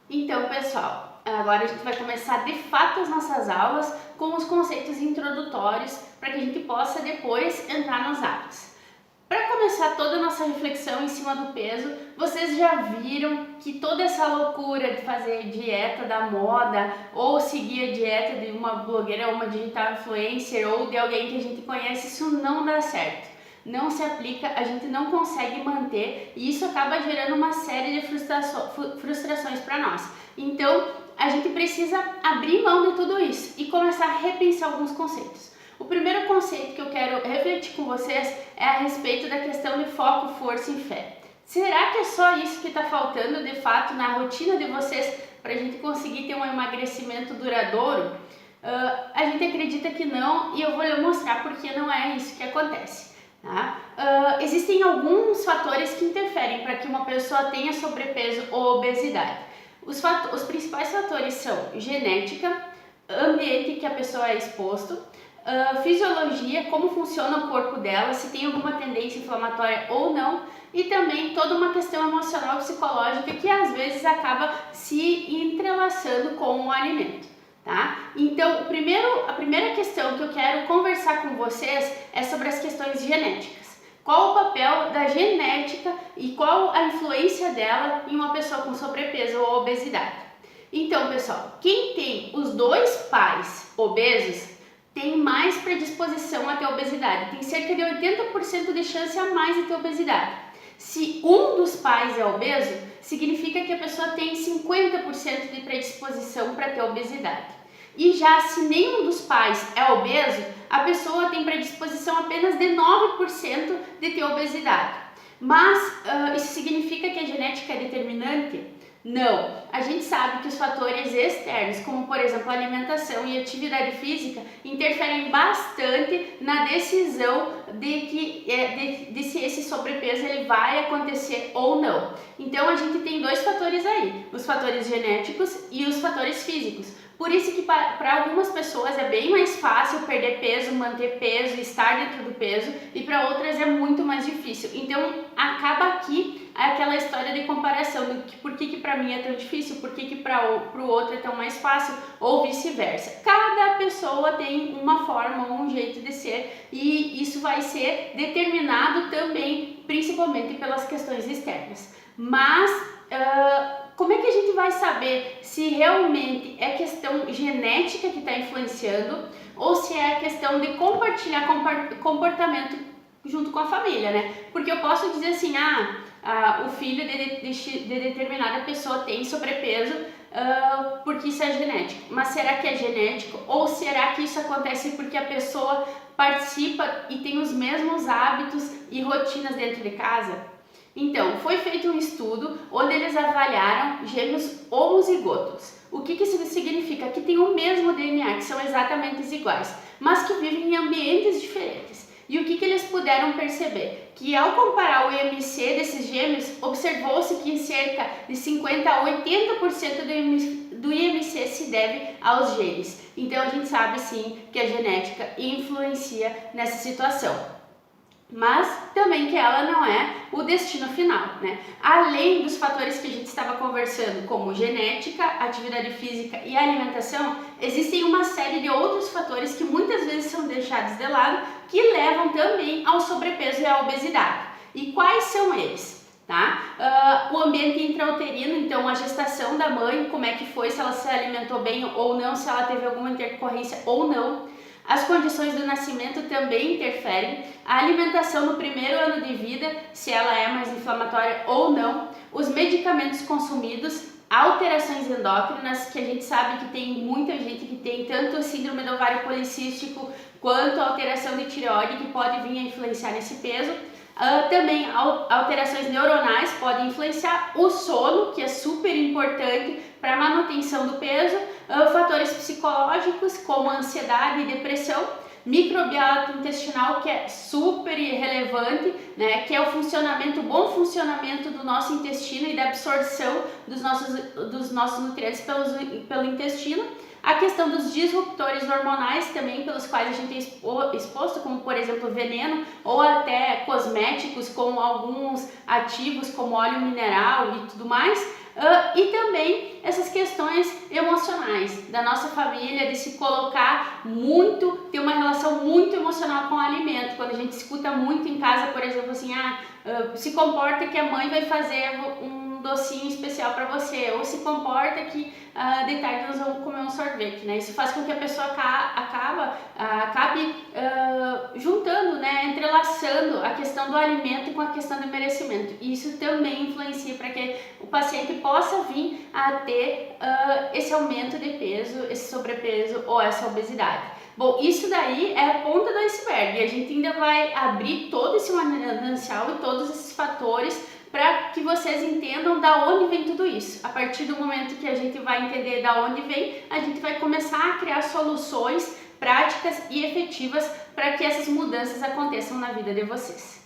Então, pessoal, agora a gente vai começar de fato as nossas aulas com os conceitos introdutórios para que a gente possa depois entrar nos hábitos. Para começar toda a nossa reflexão em cima do peso, vocês já viram que toda essa loucura de fazer dieta da moda ou seguir a dieta de uma blogueira ou uma digital influencer ou de alguém que a gente conhece, isso não dá certo. Não se aplica, a gente não consegue manter e isso acaba gerando uma série de frustrações para nós. Então, a gente precisa abrir mão de tudo isso e começar a repensar alguns conceitos. O primeiro conceito que eu quero refletir com vocês é a respeito da questão de foco, força e fé. Será que é só isso que está faltando de fato na rotina de vocês para a gente conseguir ter um emagrecimento duradouro? A gente acredita que não e eu vou lhe mostrar porque não é isso que acontece. Tá? Existem alguns fatores que interferem para que uma pessoa tenha sobrepeso ou obesidade. Os principais fatores são genética, ambiente que a pessoa é exposto, fisiologia, como funciona o corpo dela, se tem alguma tendência inflamatória ou não, e também toda uma questão emocional psicológica que às vezes acaba se entrelaçando com o alimento. Tá? Então, a primeira questão que eu quero conversar com vocês é sobre as questões genéticas. Qual o papel da genética e qual a influência dela em uma pessoa com sobrepeso ou obesidade? Então, pessoal, quem tem os dois pais obesos tem mais predisposição a ter obesidade, tem cerca de 80% de chance a mais de ter obesidade. Se um dos pais é obeso, significa que a pessoa tem 50% de predisposição para ter obesidade. E já se nenhum dos pais é obeso, a pessoa tem predisposição apenas de 9% de ter obesidade. Mas isso significa que a genética é determinante? Não, a gente sabe que os fatores externos, como por exemplo a alimentação e atividade física, interferem bastante na decisão de se esse sobrepeso ele vai acontecer ou não. Então a gente tem dois fatores aí, os fatores genéticos e os fatores físicos. Por isso que para algumas pessoas é bem mais fácil perder peso, manter peso, estar dentro do peso, e para outras é muito mais difícil. Então acaba aqui aquela história de comparação, do que por que para mim é tão difícil, por que para o outro é tão mais fácil, ou vice-versa. Cada pessoa tem uma forma ou um jeito de ser e isso vai ser determinado também, principalmente pelas questões externas. Mas como é que a gente vai saber se realmente é questão genética que está influenciando ou se é questão de compartilhar comportamento junto com a família, né? Porque eu posso dizer assim, o filho de determinada pessoa tem sobrepeso porque isso é genético. Mas será que é genético? Ou será que isso acontece porque a pessoa participa e tem os mesmos hábitos e rotinas dentro de casa? Então, foi feito um estudo onde eles avaliaram gêmeos homozigotos. O que isso significa? Que tem o mesmo DNA, que são exatamente iguais, mas que vivem em ambientes diferentes. E o que eles puderam perceber? Que ao comparar o IMC desses gêmeos, observou-se que cerca de 50 a 80% do IMC se deve aos genes. Então a gente sabe sim que a genética influencia nessa situação. Mas também que ela não é o destino final, né? Além dos fatores que a gente estava conversando, como genética, atividade física e alimentação, existem uma série de outros fatores que muitas vezes são deixados de lado, que levam também ao sobrepeso e à obesidade. E quais são eles? Tá? O ambiente intrauterino, então a gestação da mãe, como é que foi, se ela se alimentou bem ou não, se ela teve alguma intercorrência ou não. As condições do nascimento também interferem, a alimentação no primeiro ano de vida, se ela é mais inflamatória ou não, os medicamentos consumidos, alterações endócrinas, que a gente sabe que tem muita gente que tem tanto síndrome do ovário policístico quanto alteração de tireoide que pode vir a influenciar nesse peso. Também alterações neuronais podem influenciar o sono, que é super importante para a manutenção do peso, fatores psicológicos como ansiedade e depressão, microbiota intestinal, que é super relevante, né, que é o bom funcionamento do nosso intestino e da absorção dos nossos nutrientes pelo intestino. A questão dos disruptores hormonais também, pelos quais a gente é exposto, como por exemplo veneno ou até cosméticos com alguns ativos como óleo mineral e tudo mais. E também essas questões emocionais da nossa família, de se colocar muito, ter uma relação muito emocional com o alimento. Quando a gente escuta muito em casa, por exemplo, assim, se comporta que a mãe vai fazer um docinho especial para você, ou se comporta que de tarde nós vamos comer um sorvete, né? Isso faz com que a pessoa acabe juntando, né, entrelaçando a questão do alimento com a questão do merecimento. E isso também influencia para que o paciente possa vir a ter esse aumento de peso, esse sobrepeso ou essa obesidade. Bom, isso daí é a ponta do iceberg e a gente ainda vai abrir todo esse manancial e todos esses fatores para que vocês entendam da onde vem tudo isso. A partir do momento que a gente vai entender da onde vem, a gente vai começar a criar soluções práticas e efetivas para que essas mudanças aconteçam na vida de vocês.